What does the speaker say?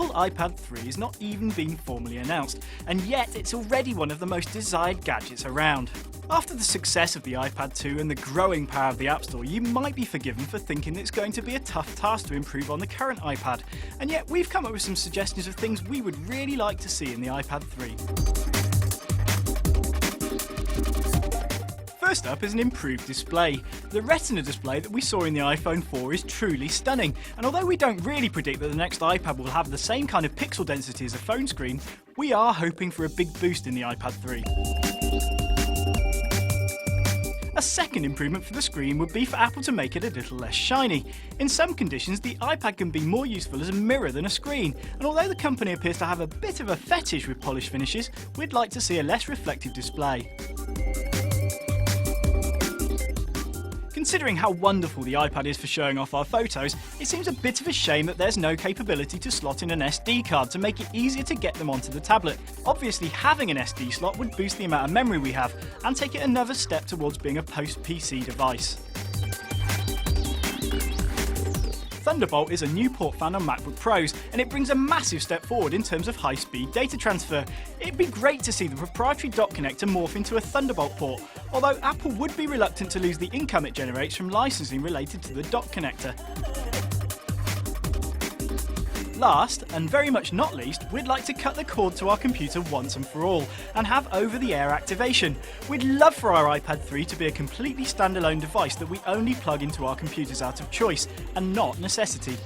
Apple iPad 3 is not even being formally announced, and yet it's already one of the most desired gadgets around. After the success of the iPad 2 and the growing power of the App Store, you might be forgiven for thinking it's going to be a tough task to improve on the current iPad, and yet we've come up with some suggestions of things we would really like to see in the iPad 3. First up is an improved display. The Retina display that we saw in the iPhone 4 is truly stunning, and although we don't really predict that the next iPad will have the same kind of pixel density as a phone screen, we are hoping for a big boost in the iPad 3. A second improvement for the screen would be for Apple to make it a little less shiny. In some conditions, the iPad can be more useful as a mirror than a screen, and although the company appears to have a bit of a fetish with polished finishes, we'd like to see a less reflective display. Considering how wonderful the iPad is for showing off our photos, it seems a bit of a shame that there's no capability to slot in an SD card to make it easier to get them onto the tablet. Obviously, having an SD slot would boost the amount of memory we have and take it another step towards being a post-PC device. Thunderbolt is a new port found on MacBook Pros, and it brings a massive step forward in terms of high-speed data transfer. It'd be great to see the proprietary dock connector morph into a Thunderbolt port, although Apple would be reluctant to lose the income it generates from licensing related to the dock connector. Last, and very much not least, we'd like to cut the cord to our computer once and for all, and have over-the-air activation. We'd love for our iPad 3 to be a completely standalone device that we only plug into our computers out of choice, and not necessity.